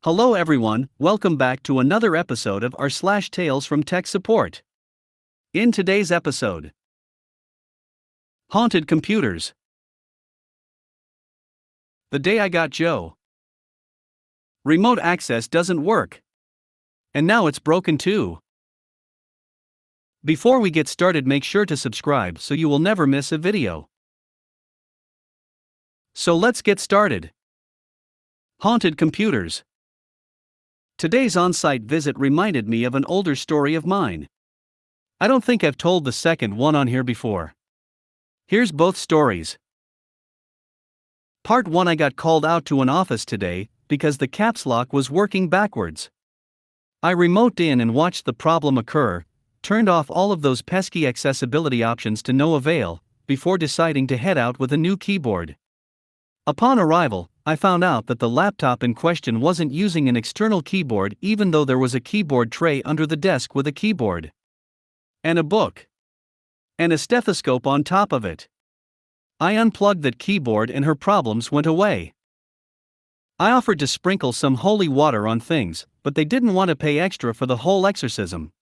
Hello everyone, welcome back to another episode of r/slash Tales from Tech Support. In today's episode, Haunted Computers. The day I got Joe. Remote access doesn't work. And now it's broken too. Before we get started, make sure to subscribe so you will never miss a video. So let's get started. Haunted Computers. Today's on-site visit reminded me of an older story of mine. I don't think I've told the second one on here before. Here's both stories. Part 1: I got called out to an office today because the caps lock was working backwards. I remoted in and watched the problem occur, turned off all of those pesky accessibility options to no avail, before deciding to head out with a new keyboard. Upon arrival, I found out that the laptop in question wasn't using an external keyboard, even though there was a keyboard tray under the desk with a keyboard, and a book, and a stethoscope on top of it. I unplugged that keyboard and her problems went away. I offered to sprinkle some holy water on things, but they didn't want to pay extra for the whole exorcism.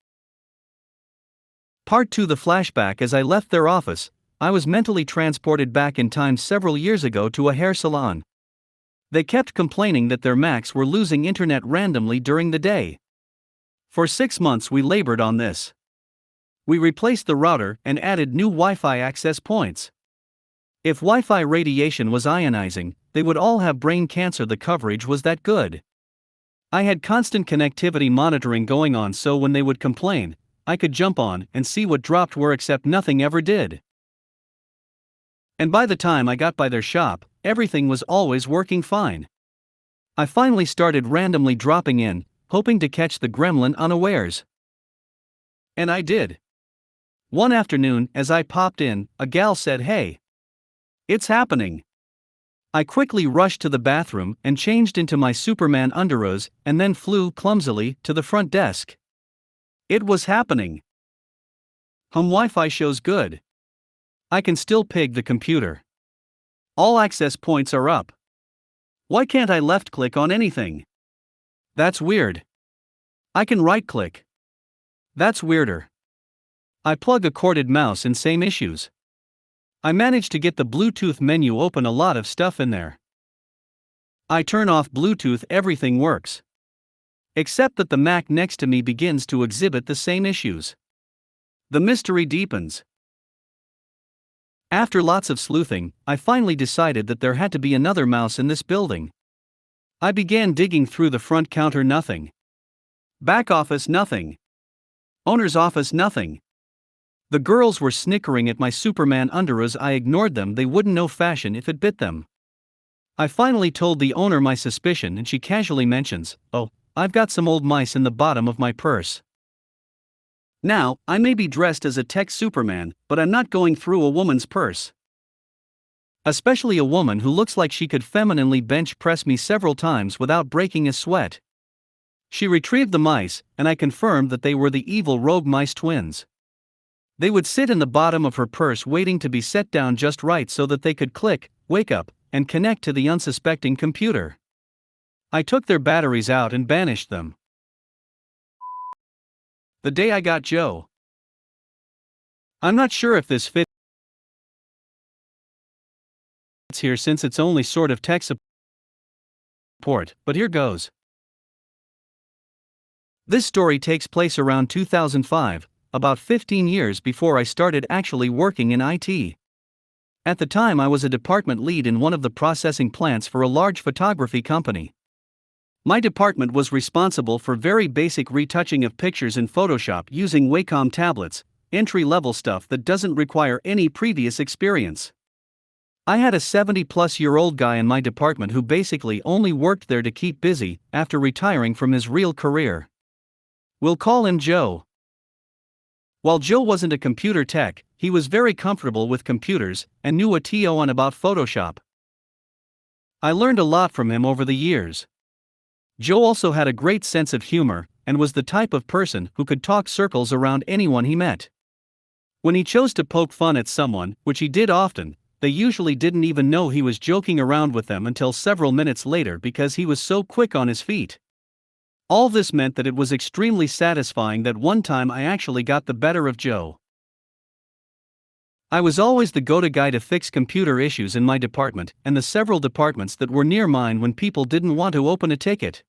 Part 2: the flashback. As I left their office, I was mentally transported back in time several years ago to a hair salon. They kept complaining that their Macs were losing internet randomly during the day. For 6 months we labored on this. We replaced the router and added new Wi-Fi access points. If Wi-Fi radiation was ionizing, they would all have brain cancer. The coverage was that good. I had constant connectivity monitoring going on, so when they would complain, I could jump on and see what dropped where, except nothing ever did. And by the time I got by their shop, everything was always working fine. I finally started randomly dropping in, hoping to catch the gremlin unawares. And I did. One afternoon, as I popped in, a gal said, "Hey, it's happening." I quickly rushed to the bathroom and changed into my Superman underoos, and then flew clumsily to the front desk. It was happening. Wi-Fi shows good. I can still ping the computer. All access points are up. Why can't I left-click on anything? That's weird. I can right-click. That's weirder. I plug a corded mouse and same issues. I managed to get the Bluetooth menu open, a lot of stuff in there. I turn off Bluetooth, everything works. Except that the Mac next to me begins to exhibit the same issues. The mystery deepens. After lots of sleuthing, I finally decided that there had to be another mouse in this building. I began digging through the front counter, nothing. Back office, nothing. Owner's office, nothing. The girls were snickering at my Superman underoos. I ignored them, they wouldn't know fashion if it bit them. I finally told the owner my suspicion, and she casually mentions, "Oh, I've got some old mice in the bottom of my purse." Now, I may be dressed as a tech Superman, but I'm not going through a woman's purse. Especially a woman who looks like she could femininely bench press me several times without breaking a sweat. She retrieved the mice, and I confirmed that they were the evil rogue mice twins. They would sit in the bottom of her purse waiting to be set down just right so that they could click, wake up, and connect to the unsuspecting computer. I took their batteries out and banished them. The day I got Joe. I'm not sure if this fits here since it's only sort of tech support, but here goes. This story takes place around 2005, about 15 years before I started actually working in IT. At the time, I was a department lead in one of the processing plants for a large photography company. My department was responsible for very basic retouching of pictures in Photoshop using Wacom tablets, entry-level stuff that doesn't require any previous experience. I had a 70-plus-year-old guy in my department who basically only worked there to keep busy after retiring from his real career. We'll call him Joe. While Joe wasn't a computer tech, he was very comfortable with computers and knew a ton about Photoshop. I learned a lot from him over the years. Joe also had a great sense of humor and was the type of person who could talk circles around anyone he met. When he chose to poke fun at someone, which he did often, they usually didn't even know he was joking around with them until several minutes later because he was so quick on his feet. All this meant that it was extremely satisfying that one time I actually got the better of Joe. I was always the go-to guy to fix computer issues in my department and the several departments that were near mine when people didn't want to open a ticket.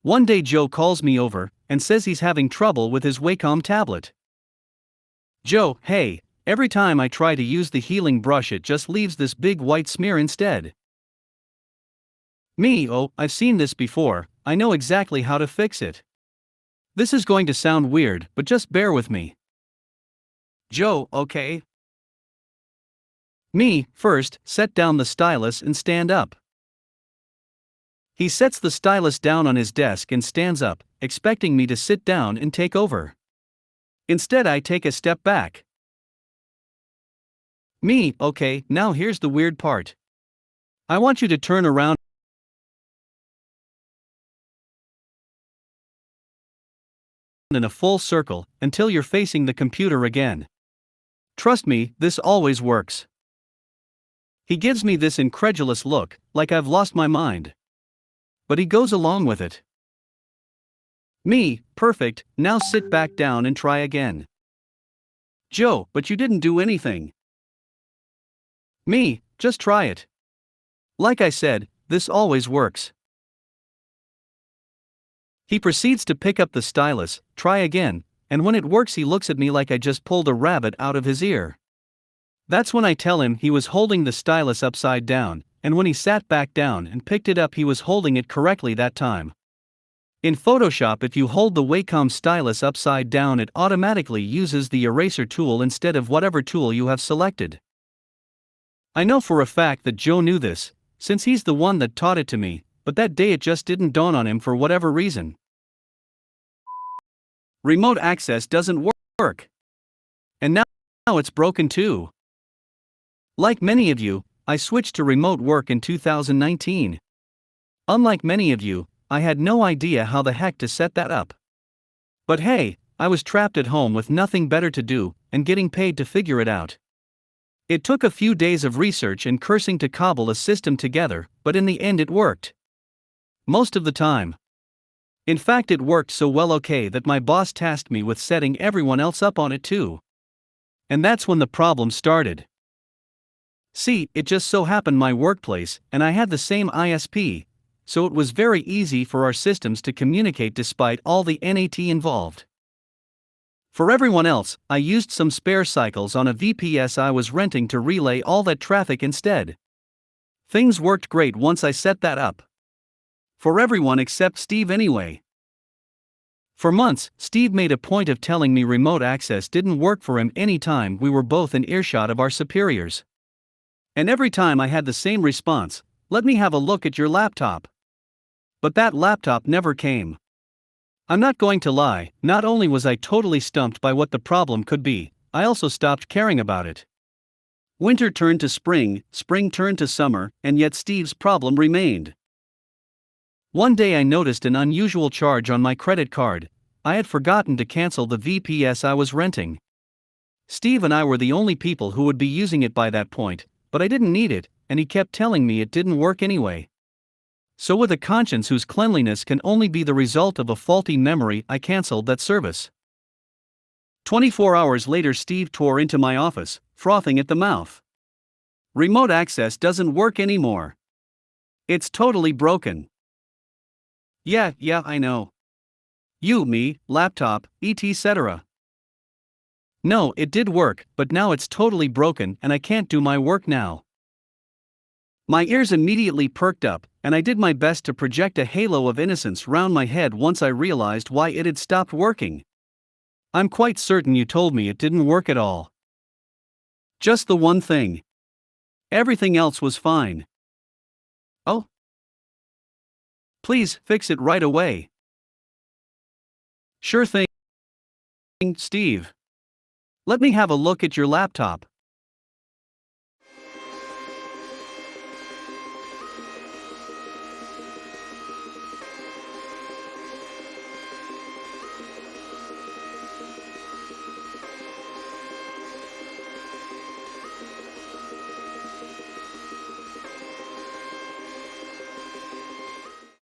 One day Joe calls me over and says he's having trouble with his Wacom tablet. Joe, hey, every time I try to use the healing brush it just leaves this big white smear instead. Me, oh, I've seen this before, I know exactly how to fix it. This is going to sound weird, but just bear with me. Joe, okay. Me, first, set down the stylus and stand up. He sets the stylus down on his desk and stands up, expecting me to sit down and take over. Instead, I take a step back. Me, okay, now here's the weird part. I want you to turn around in a full circle until you're facing the computer again. Trust me, this always works. He gives me this incredulous look, like I've lost my mind. But he goes along with it. Me, perfect, now sit back down and try again. Joe, but you didn't do anything. Me, just try it. Like I said, this always works. He proceeds to pick up the stylus, try again, and when it works he looks at me like I just pulled a rabbit out of his ear. That's when I tell him he was holding the stylus upside down, and when he sat back down and picked it up he was holding it correctly that time. In Photoshop, if you hold the Wacom stylus upside down it automatically uses the eraser tool instead of whatever tool you have selected. I know for a fact that Joe knew this, since he's the one that taught it to me, but that day it just didn't dawn on him for whatever reason. Remote access doesn't work. And now it's broken too. Like many of you, I switched to remote work in 2019. Unlike many of you, I had no idea how the heck to set that up. But hey, I was trapped at home with nothing better to do, and getting paid to figure it out. It took a few days of research and cursing to cobble a system together, but in the end it worked. Most of the time. In fact, it worked so well okay that my boss tasked me with setting everyone else up on it too. And that's when the problem started. See, it just so happened my workplace and I had the same ISP, so it was very easy for our systems to communicate despite all the NAT involved. For everyone else, I used some spare cycles on a VPS I was renting to relay all that traffic instead. Things worked great once I set that up. For everyone except Steve anyway. For months, Steve made a point of telling me remote access didn't work for him anytime we were both in earshot of our superiors. And every time I had the same response, "Let me have a look at your laptop." But that laptop never came. I'm not going to lie, not only was I totally stumped by what the problem could be, I also stopped caring about it. Winter turned to spring, spring turned to summer, and yet Steve's problem remained. One day I noticed an unusual charge on my credit card. I had forgotten to cancel the VPS I was renting. Steve and I were the only people who would be using it by that point, but I didn't need it, and he kept telling me it didn't work anyway. So with a conscience whose cleanliness can only be the result of a faulty memory, I canceled that service. 24 hours later Steve tore into my office, frothing at the mouth. Remote access doesn't work anymore. It's totally broken. Yeah, I know. You, me, laptop, etc. No, it did work, but now it's totally broken and I can't do my work now. My ears immediately perked up, and I did my best to project a halo of innocence round my head once I realized why it had stopped working. I'm quite certain you told me it didn't work at all. Just the one thing. Everything else was fine. Oh? Please, fix it right away. Sure thing, Steve. Let me have a look at your laptop.